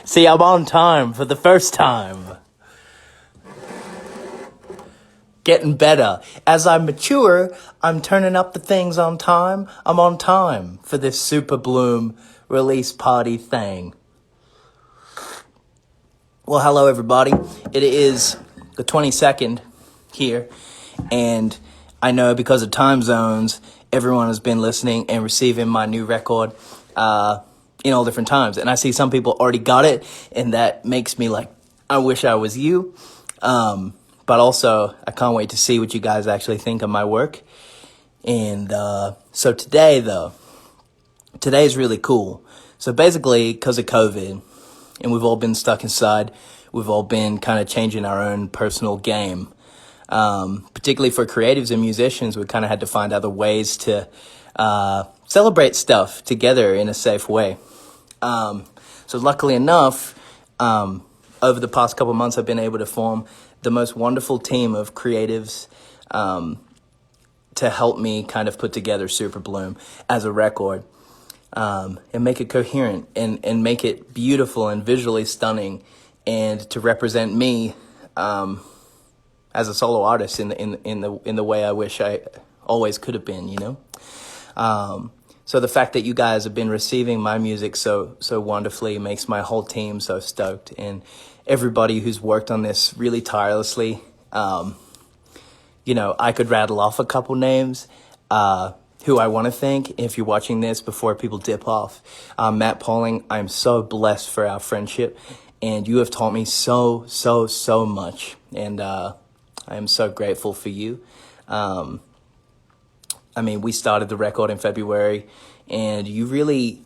See, I'm on time for the first time. Getting better. As I mature, I'm turning up the things on time. I'm on time for this SUPERBLOOM release party thing. Well, hello everybody. It is the 22nd here, and I know because of time zones, everyone has been listening and receiving my new record in all different times. And I see some people already got it, and that makes me like, I wish I was you. But also, I can't wait to see what you guys actually think of my work. And so today, though, today's really cool. So basically, because of COVID, and we've all been stuck inside, we've all been kind of changing our own personal game. Particularly for creatives and musicians, we kind of had to find other ways to celebrate stuff together in a safe way. So luckily enough, over the past couple months, I've been able to form the most wonderful team of creatives to help me kind of put together SUPERBLOOM as a record and make it coherent and make it beautiful and visually stunning, and to represent me as a solo artist in the way I wish I always could have been, you know. So the fact that you guys have been receiving my music so wonderfully makes my whole team so stoked, and everybody who's worked on this really tirelessly. You know, I could rattle off a couple names who I want to thank if you're watching this before people dip off. Matt Pauling, I'm so blessed for our friendship, and you have taught me so much, and I am so grateful for you. I mean, we started the record in February, and you really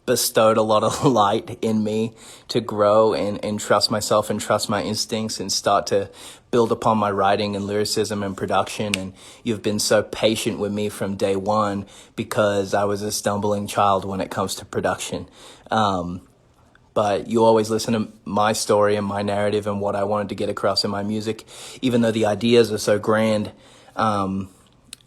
bestowed a lot of light in me to grow and trust myself and trust my instincts and start to build upon my writing and lyricism and production. And you've been so patient with me from day one, because I was a stumbling child when it comes to production. But you always listen to my story and my narrative and what I wanted to get across in my music. Even though the ideas are so grand,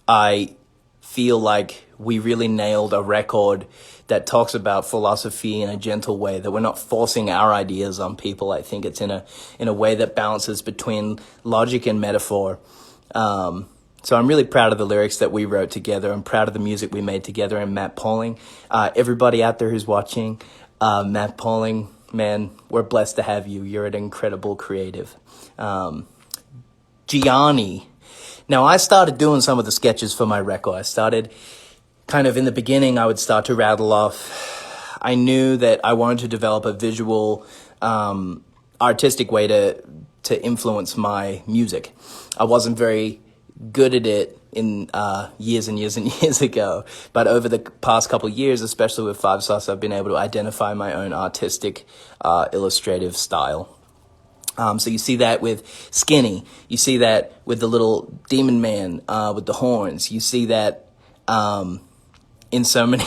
I feel like we really nailed a record that talks about philosophy in a gentle way, that we're not forcing our ideas on people. I think it's in a way that balances between logic and metaphor. So I'm really proud of the lyrics that we wrote together. I'm proud of the music we made together. And Matt Pauling, everybody out there who's watching, Matt Pauling, man, we're blessed to have you. You're an incredible creative. Gianni. Now, I started doing some of the sketches for my record. I started kind of in the beginning, I would start to rattle off. I knew that I wanted to develop a visual, artistic way to influence my music. I wasn't very good at it in years and years and years ago, but over the past couple of years, especially with 5 Sauce, I've been able to identify my own artistic, illustrative style. So you see that with Skinny. You see that with the little demon man with the horns. You see that in so many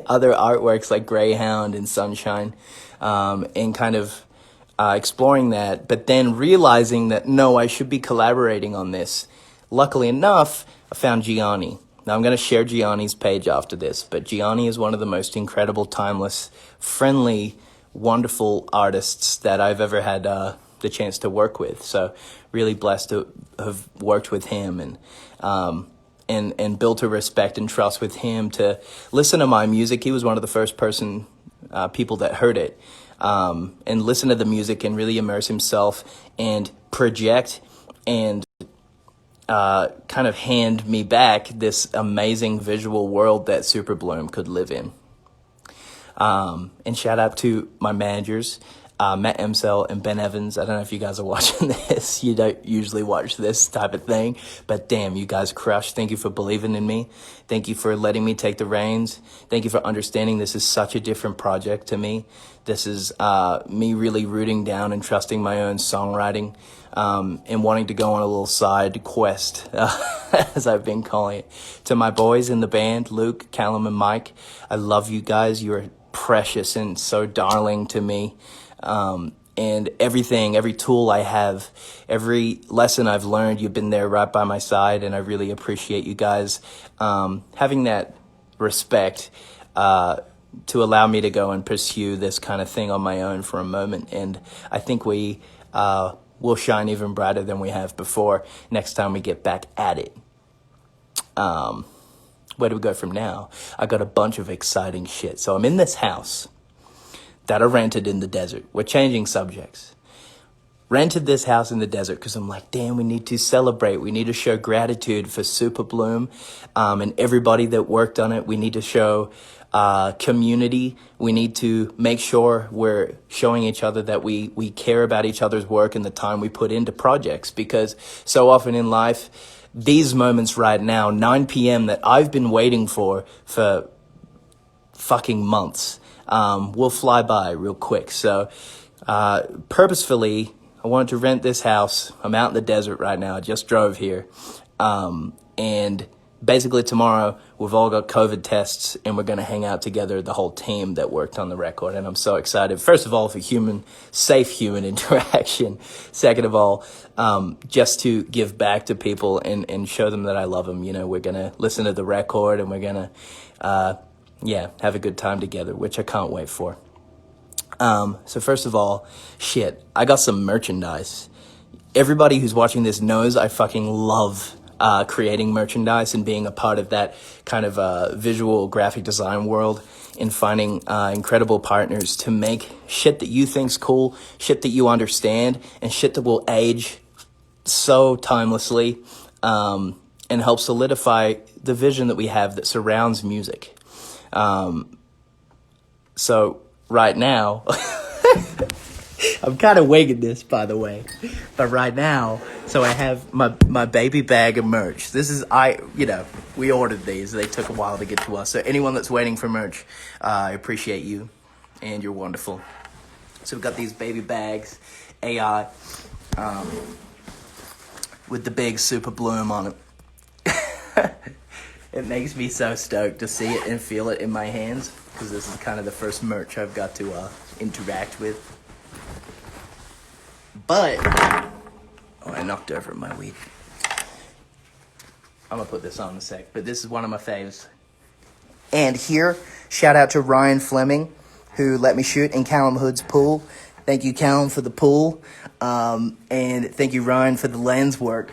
other artworks like Greyhound and Sunshine, and kind of exploring that, but then realizing that, no, I should be collaborating on this. Luckily enough, I found Gianni. Now, I'm going to share Gianni's page after this, but Gianni is one of the most incredible, timeless, friendly, wonderful artists that I've ever had the chance to work with. So really blessed to have worked with him and built a respect and trust with him to listen to my music. He was one of the first people that heard it, and listen to the music and really immerse himself and project and kind of hand me back this amazing visual world that SUPERBLOOM could live in. And shout out to my managers, Matt Emsel and Ben Evans. I don't know if you guys are watching this. You don't usually watch this type of thing, but damn, you guys crushed. Thank you for believing in me. Thank you for letting me take the reins. Thank you for understanding this is such a different project to me. This is me really rooting down and trusting my own songwriting, and wanting to go on a little side quest, as I've been calling it. To my boys in the band, Luke, Callum, and Mike, I love you guys. You're precious and so darling to me. And everything, every tool I have, every lesson I've learned, you've been there right by my side, and I really appreciate you guys having that respect to allow me to go and pursue this kind of thing on my own for a moment. And I think we will shine even brighter than we have before next time we get back at it. Where do we go from now? I got a bunch of exciting shit. So I'm in this house that I rented in the desert. We're changing subjects. Rented this house in the desert because I'm like, damn, we need to celebrate. We need to show gratitude for SUPERBLOOM and everybody that worked on it. We need to show community. We need to make sure we're showing each other that we care about each other's work and the time we put into projects, because so often in life, these moments right now, 9 p.m. that I've been waiting for fucking months, will fly by real quick. So purposefully, I wanted to rent this house. I'm out in the desert right now. I just drove here. And basically tomorrow, we've all got COVID tests and we're going to hang out together, the whole team that worked on the record. And I'm so excited. First of all, for safe human interaction. Second of all, just to give back to people and show them that I love them. You know, we're going to listen to the record and we're going to, have a good time together, which I can't wait for. So first of all, I got some merchandise. Everybody who's watching this knows I fucking love creating merchandise and being a part of that kind of visual graphic design world, and finding incredible partners to make shit that you think's cool, shit that you understand, and shit that will age so timelessly, and help solidify the vision that we have that surrounds music. So right now, I'm kind of winging this, by the way, but right now, so I have my baby bag of merch. This is, we ordered these. They took a while to get to us. So anyone that's waiting for merch, I appreciate you, and you're wonderful. So we've got these baby bags, AI, with the big SUPERBLOOM on it. It makes me so stoked to see it and feel it in my hands, because this is kind of the first merch I've got to interact with. But, I knocked over my weed. I'm going to put this on in a sec, but this is one of my faves. And here, shout out to Ryan Fleming, who let me shoot in Callum Hood's pool. Thank you, Callum, for the pool. And thank you, Ryan, for the lens work.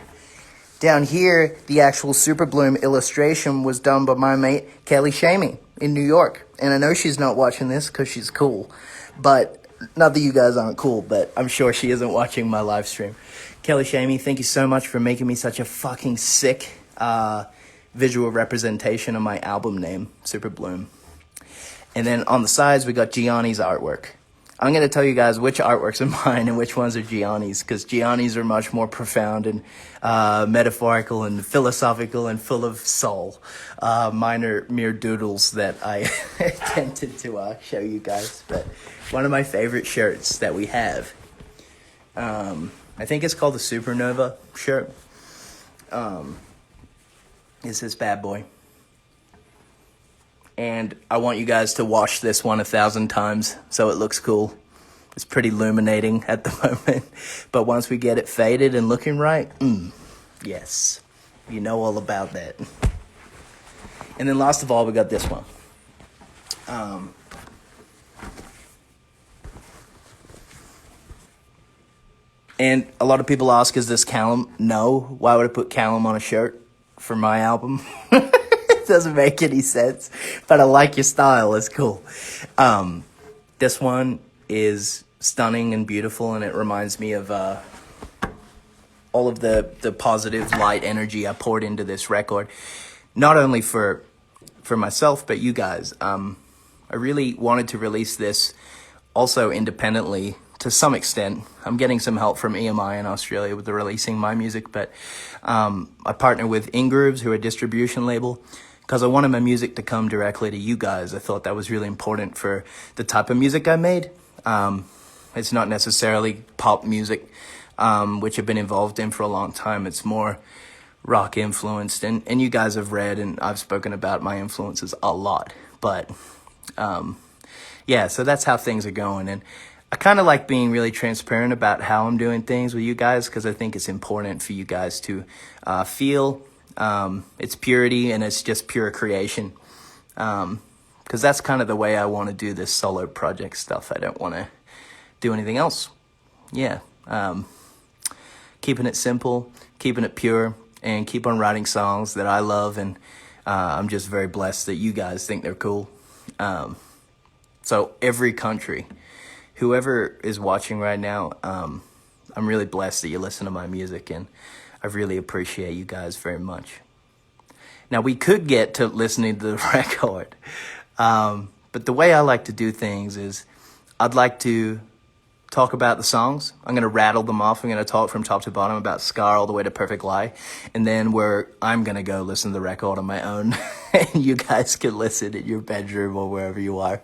Down here, the actual SUPERBLOOM illustration was done by my mate, Kelly Shamey, in New York. And I know she's not watching this because she's cool. But, not that you guys aren't cool, but I'm sure she isn't watching my live stream. Kelly Shamey, thank you so much for making me such a fucking sick visual representation of my album name, SUPERBLOOM. And then on the sides, we got Gianni's artwork. I'm going to tell you guys which artworks are mine and which ones are Gianni's, because Gianni's are much more profound and metaphorical and philosophical and full of soul. Mine are mere doodles that I attempted to show you guys. But one of my favorite shirts that we have, I think it's called the Supernova shirt, is this bad boy. And I want you guys to watch this one 1,000 times so it looks cool. It's pretty illuminating at the moment. But once we get it faded and looking right, yes. You know all about that. And then last of all, we got this one. And a lot of people ask, is this Callum? No. Why would I put Callum on a shirt for my album? Doesn't make any sense, but I like your style. It's cool. This one is stunning and beautiful, and it reminds me of all of the positive light energy I poured into this record, not only for myself but you guys. I really wanted to release this also independently to some extent. I'm getting some help from EMI in Australia with the releasing my music, but I partner with Ingrooves, who are a distribution label, because I wanted my music to come directly to you guys. I thought that was really important for the type of music I made. It's not necessarily pop music, which I've been involved in for a long time. It's more rock influenced, and you guys have read and I've spoken about my influences a lot. But so that's how things are going. And I kind of like being really transparent about how I'm doing things with you guys, because I think it's important for you guys to feel its purity, and it's just pure creation. because that's kind of the way I want to do this solo project stuff. I don't want to do anything else. Yeah. Keeping it simple, keeping it pure, and keep on writing songs that I love. And I'm just very blessed that you guys think they're cool. So every country, whoever is watching right now, I'm really blessed that you listen to my music, and I really appreciate you guys very much. Now, we could get to listening to the record, but the way I like to do things is I'd like to talk about the songs. I'm going to rattle them off. I'm going to talk from top to bottom about Scar all the way to Perfect Lie, and then I'm going to go listen to the record on my own, and you guys can listen in your bedroom or wherever you are.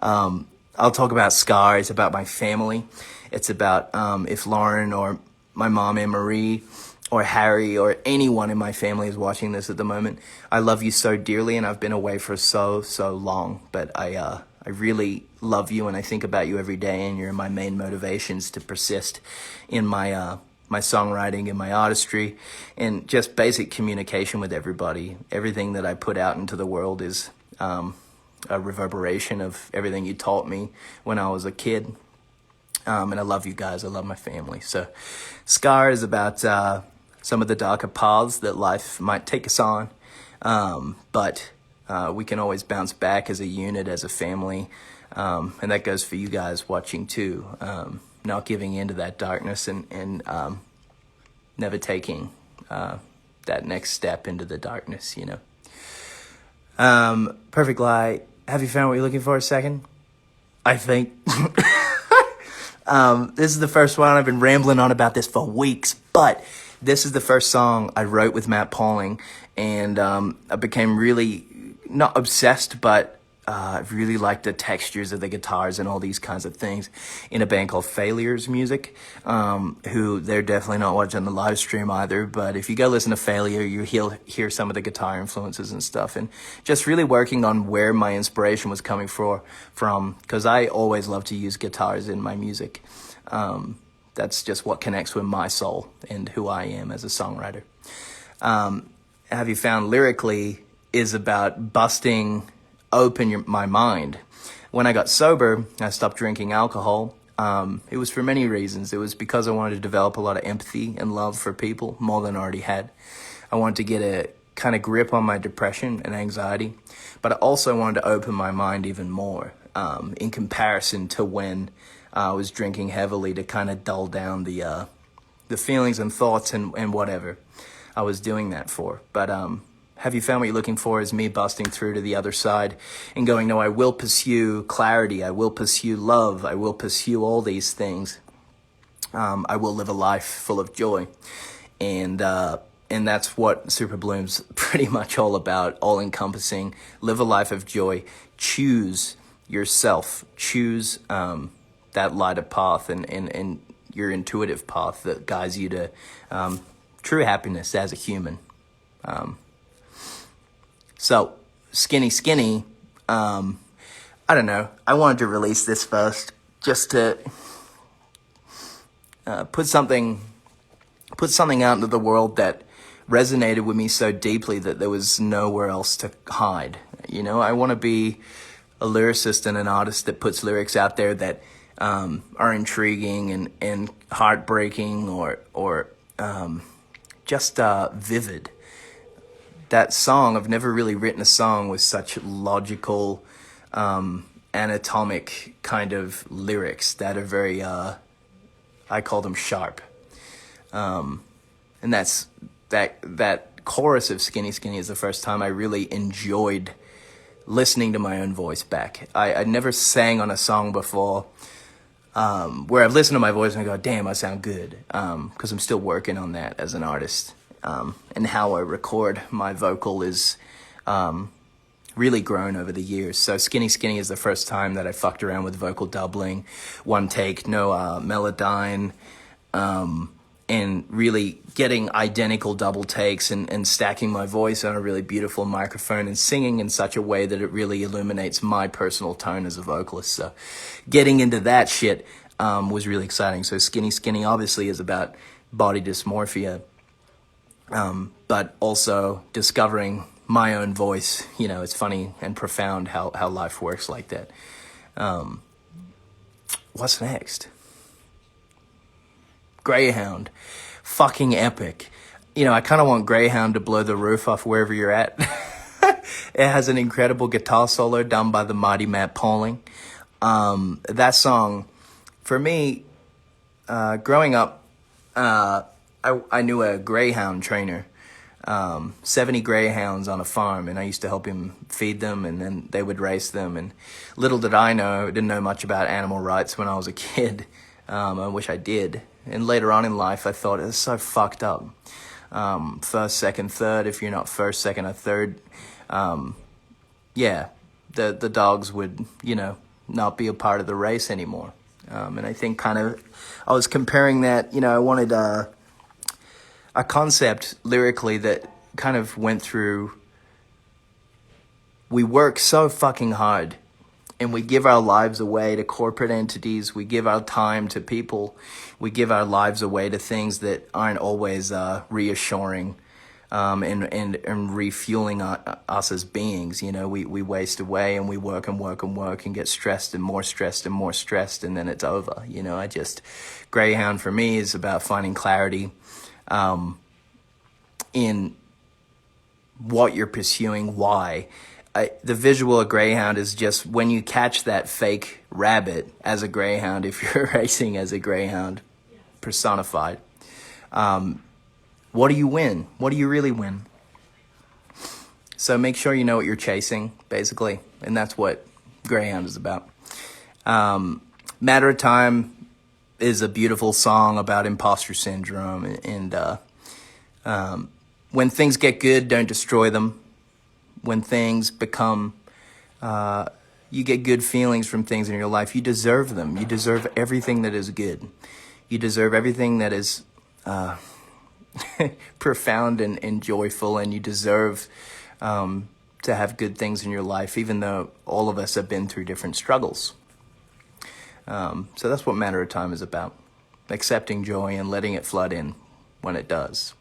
I'll talk about Scar. It's about my family. It's about if Lauren or my mom Anne Marie or Harry or anyone in my family is watching this at the moment. I love you so dearly, and I've been away for so long, but I really love you, and I think about you every day, and you're my main motivations to persist in my my songwriting and my artistry and just basic communication with everybody. Everything that I put out into the world is a reverberation of everything you taught me when I was a kid. And I love you guys. I love my family. So Scar is about some of the darker paths that life might take us on. But we can always bounce back as a unit, as a family. And that goes for you guys watching too. Not giving into that darkness and never taking that next step into the darkness, you know. Perfect Lie. Have you found what you're looking for? A second? I think. This is the first one. I've been rambling on about this for weeks, but this is the first song I wrote with Matt Pauling, and I became really, not obsessed, but I really liked the textures of the guitars and all these kinds of things in a band called Failure's Music, who they're definitely not watching the live stream either, but if you go listen to Failure, you'll hear some of the guitar influences and stuff, and just really working on where my inspiration was coming from, because I always love to use guitars in my music. That's just what connects with my soul and who I am as a songwriter. Have You Found lyrically is about busting open my mind. When I got sober, I stopped drinking alcohol. It was for many reasons. It was because I wanted to develop a lot of empathy and love for people, more than I already had. I wanted to get a kind of grip on my depression and anxiety, but I also wanted to open my mind even more in comparison to when I was drinking heavily, to kind of dull down the feelings and thoughts and whatever I was doing that for. But Have You Found What You're Looking For is me busting through to the other side and going, no, I will pursue clarity. I will pursue love. I will pursue all these things. I will live a life full of joy. And that's what SUPERBLOOM's pretty much all about, all encompassing. Live a life of joy. Choose yourself. Choose that lighter path and your intuitive path that guides you to true happiness as a human. So, Skinny, I don't know. I wanted to release this first just to put something out into the world that resonated with me so deeply that there was nowhere else to hide. You know, I want to be a lyricist and an artist that puts lyrics out there that are intriguing and heartbreaking or just vivid. That song, I've never really written a song with such logical, anatomic kind of lyrics that are very, I call them sharp. And that's, that chorus of Skinny is the first time I really enjoyed listening to my own voice back. I never sang on a song before, where I've listened to my voice and I go, damn, I sound good. 'Cause I'm still working on that as an artist. And how I record my vocal is really grown over the years. So Skinny is the first time that I fucked around with vocal doubling, one take, no melodyne, and really getting identical double takes and stacking my voice on a really beautiful microphone and singing in such a way that it really illuminates my personal tone as a vocalist. So getting into that shit was really exciting. So Skinny obviously is about body dysmorphia, but also discovering my own voice. You know, it's funny and profound how life works like that. What's next? Greyhound. Fucking epic. You know, I kind of want Greyhound to blow the roof off wherever you're at. It has an incredible guitar solo done by the mighty Matt Pauling. That song, for me, growing up, I knew a greyhound trainer, 70 greyhounds on a farm, and I used to help him feed them, and then they would race them. And little did I know, didn't know much about animal rights when I was a kid. I wish I did. And later on in life, I thought it was so fucked up. First, second, third. If you're not first, second, or third, yeah, the dogs would, you know, not be a part of the race anymore. And I think kind of, I was comparing that, you know, I wanted a concept lyrically that kind of went through, we work so fucking hard and we give our lives away to corporate entities, we give our time to people, we give our lives away to things that aren't always reassuring and refueling us as beings. You know, we waste away and we work and work and work and get stressed and more stressed and more stressed, and then it's over. You know, Greyhound for me is about finding clarity in what you're pursuing, why. The visual of Greyhound is just when you catch that fake rabbit as a Greyhound, if you're racing as a Greyhound personified, what do you win? What do you really win? So make sure you know what you're chasing, basically, and that's what Greyhound is about. Matter of Time is a beautiful song about imposter syndrome, and when things get good, don't destroy them. When things become, you get good feelings from things in your life, you deserve them. You deserve everything that is good. You deserve everything that is profound and joyful, and you deserve to have good things in your life, even though all of us have been through different struggles. So that's what Matter of Time is about. Accepting joy and letting it flood in when it does.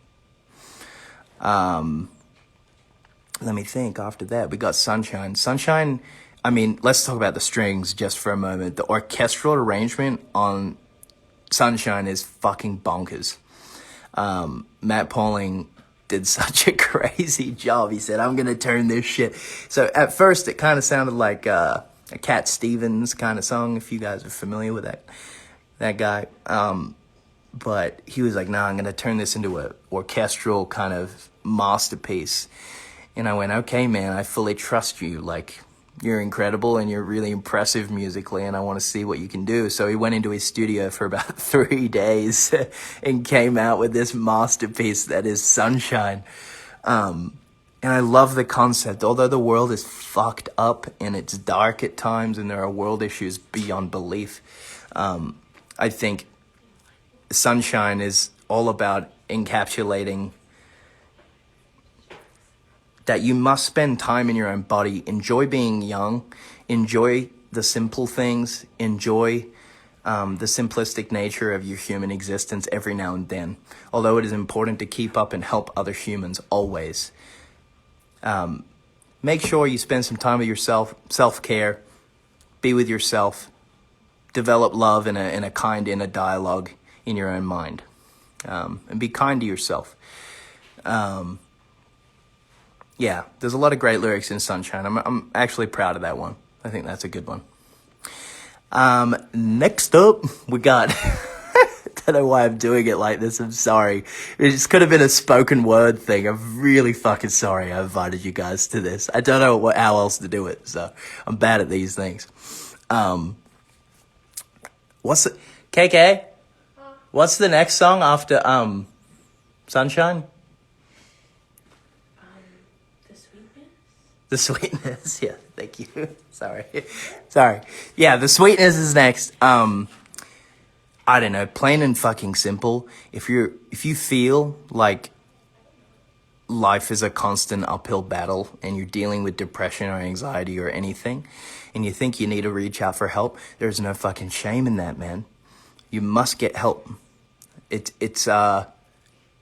Let me think. After that, we got Sunshine. Sunshine, I mean, let's talk about the strings just for a moment. The orchestral arrangement on Sunshine is fucking bonkers. Matt Pauling did such a crazy job. He said, I'm going to turn this shit. So at first, it kind of sounded like a Cat Stevens kind of song, if you guys are familiar with that guy. But he was like, nah, I'm going to turn this into a orchestral kind of masterpiece. And I went, okay, man, I fully trust you. Like, you're incredible and you're really impressive musically, and I want to see what you can do. So he went into his studio for about 3 days and came out with this masterpiece that is Sunshine. And I love the concept. Although the world is fucked up and it's dark at times and there are world issues beyond belief, I think Sunshine is all about encapsulating that you must spend time in your own body, enjoy being young, enjoy the simple things, enjoy the simplistic nature of your human existence every now and then. Although it is important to keep up and help other humans always. Make sure you spend some time with yourself, self-care, be with yourself, develop love in a kind inner dialogue in your own mind, and be kind to yourself. Yeah, there's a lot of great lyrics in Sunshine. I'm actually proud of that one. I think that's a good one. Next up, we got, I don't know why I'm doing it like this, I'm sorry. It just could have been a spoken word thing. I'm really fucking sorry I invited you guys to this. I don't know how else to do it, so I'm bad at these things. What's the, KK? What's the next song after, Sunshine? The Sweetness, yeah, thank you. Sorry. Yeah, The Sweetness is next. I don't know, plain and fucking simple. If you feel like life is a constant uphill battle and you're dealing with depression or anxiety or anything, and you think you need to reach out for help, there's no fucking shame in that, man. You must get help. It's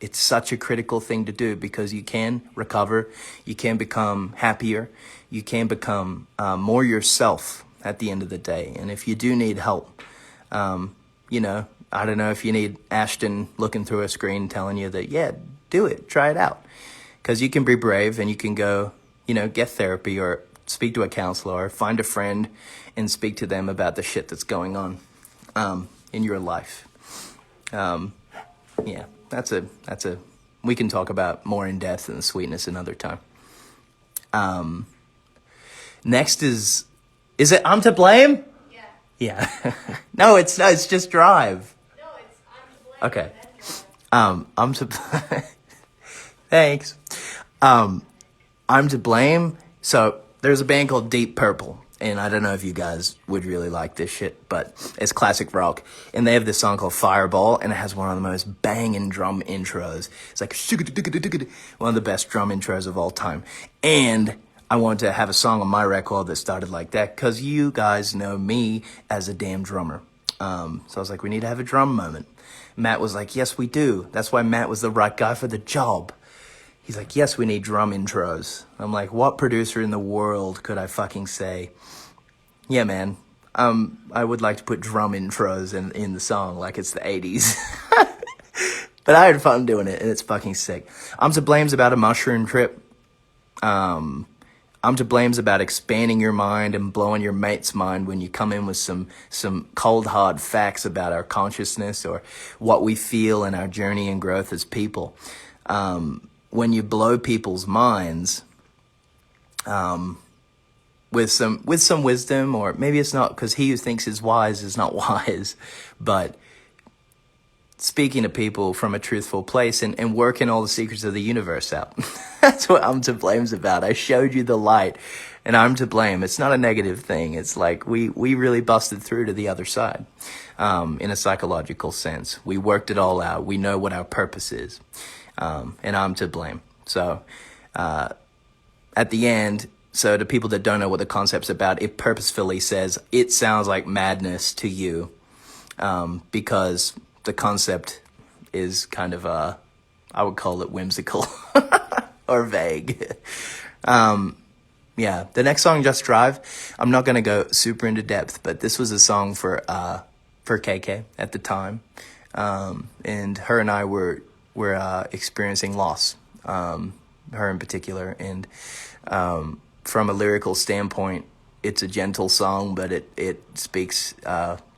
it's such a critical thing to do because you can recover, you can become happier, you can become more yourself at the end of the day. And if you do need help, you know, I don't know if you need Ashton looking through a screen telling you that, yeah, do it, try it out. Because you can be brave and you can go, you know, get therapy or speak to a counselor or find a friend and speak to them about the shit that's going on in your life. Yeah, that's a, we can talk about more in depth and the sweetness another time. Next is it I'm to blame? Yeah. Yeah. No, it's just drive. No, it's I'm to blame. Okay. I'm to thanks. I'm to blame. So there's a band called Deep Purple, and I don't know if you guys would really like this shit, but it's classic rock. And they have this song called Fireball, and it has one of the most banging drum intros. It's like one of the best drum intros of all time. And I wanted to have a song on my record that started like that because you guys know me as a damn drummer. So I was like, we need to have a drum moment. Matt was like, yes, we do. That's why Matt was the right guy for the job. He's like, yes, we need drum intros. I'm like, what producer in the world could I fucking say, yeah, man, I would like to put drum intros in the song like it's the 80s. But I had fun doing it, and it's fucking sick. I'm to blame's about a mushroom trip. I'm to blame's about expanding your mind and blowing your mate's mind when you come in with some cold, hard facts about our consciousness or what we feel in our journey and growth as people. When you blow people's minds with some wisdom, or maybe it's not, because he who thinks is wise is not wise, but speaking to people from a truthful place and working all the secrets of the universe out. That's what I'm to blame's about. I showed you the light, and I'm to blame. It's not a negative thing. It's like we really busted through to the other side in a psychological sense. We worked it all out. We know what our purpose is, and I'm to blame. So at the end, so to people that don't know what the concept's about, it purposefully says it sounds like madness to you because the concept is kind of, I would call it whimsical or vague. Yeah, the next song, Just Drive, I'm not going to go super into depth, but this was a song for KK at the time. And her and I were experiencing loss, her in particular. And from a lyrical standpoint, it's a gentle song, but it speaks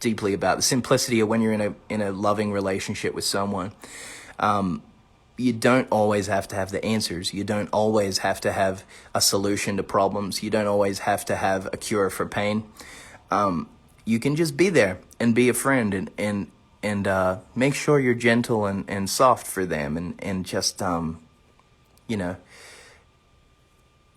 deeply about the simplicity of when you're in a loving relationship with someone. You don't always have to have the answers. You don't always have to have a solution to problems. You don't always have to have a cure for pain. You can just be there and be a friend and make sure you're gentle and soft for them and just you know.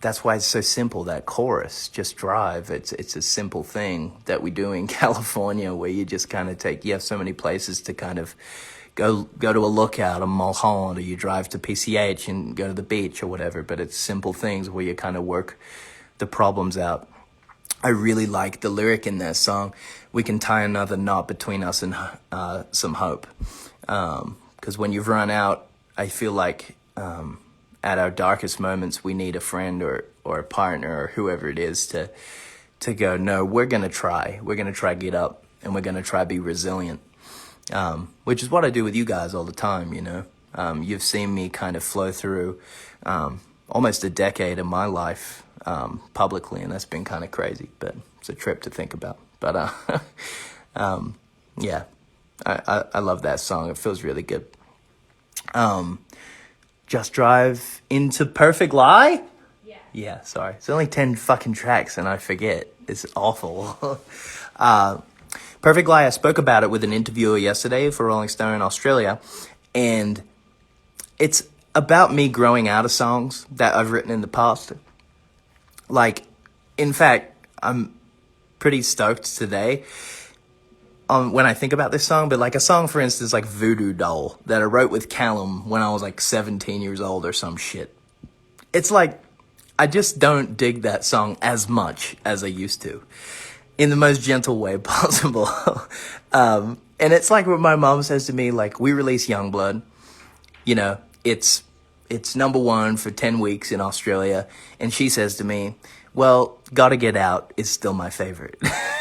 That's why it's so simple, that chorus, Just Drive. It's a simple thing that we do in California where you just kind of you have so many places to kind of go to a lookout, a Mulholland, or you drive to PCH and go to the beach or whatever. But it's simple things where you kind of work the problems out. I really like the lyric in that song. We can tie another knot between us and some hope. Because when you've run out, I feel like at our darkest moments, we need a friend or a partner or whoever it is to go, no, we're going to try. We're going to try get up, and we're going to try be resilient, which is what I do with you guys all the time, you know. You've seen me kind of flow through almost a decade of my life publicly, and that's been kind of crazy, but it's a trip to think about. But yeah, I love that song. It feels really good. Just Drive into Perfect Lie? Yeah, sorry. It's only 10 fucking tracks and I forget. It's awful. Perfect Lie, I spoke about it with an interviewer yesterday for Rolling Stone in Australia. And it's about me growing out of songs that I've written in the past. Like, in fact, I'm pretty stoked today when I think about this song, but like a song, for instance, like Voodoo Doll that I wrote with Callum when I was like 17 years old or some shit. It's like, I just don't dig that song as much as I used to in the most gentle way possible. And it's like what my mom says to me, like, we release Youngblood. you know, it's number one for 10 weeks in Australia. And she says to me, well, Gotta Get Out is still my favorite.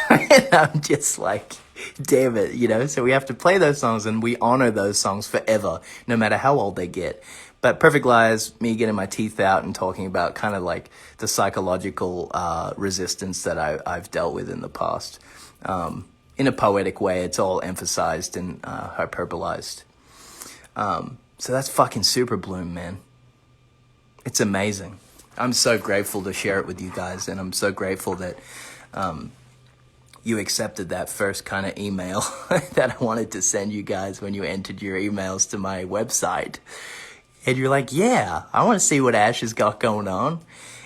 And I'm just like, damn it, you know? So we have to play those songs, and we honor those songs forever, no matter how old they get. But Perfect Lies, me getting my teeth out and talking about kind of like the psychological resistance that I've dealt with in the past. In a poetic way, it's all emphasized and hyperbolized. So that's fucking Superbloom, man. It's amazing. I'm so grateful to share it with you guys, and I'm so grateful that you accepted that first kind of email that I wanted to send you guys when you entered your emails to my website. And you're like, yeah, I want to see what Ash has got going on.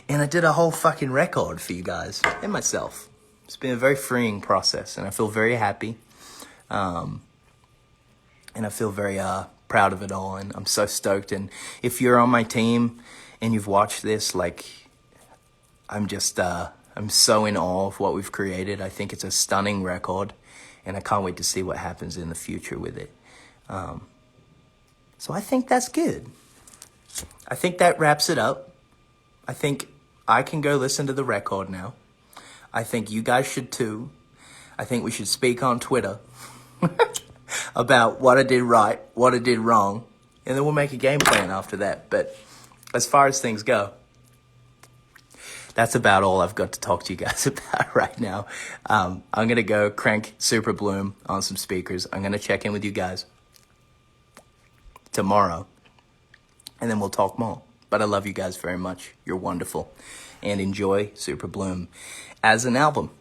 And I did a whole fucking record for you guys and myself. It's been a very freeing process, and I feel very happy. And I feel very proud of it all, and I'm so stoked. And if you're on my team and you've watched this, like, I'm so in awe of what we've created. I think it's a stunning record, and I can't wait to see what happens in the future with it. So I think that's good. I think that wraps it up. I think I can go listen to the record now. I think you guys should too. I think we should speak on Twitter about what I did right, what I did wrong, and then we'll make a game plan after that. But as far as things go, that's about all I've got to talk to you guys about right now. I'm going to go crank Superbloom on some speakers. I'm going to check in with you guys tomorrow, and then we'll talk more. But I love you guys very much. You're wonderful. And enjoy Superbloom as an album.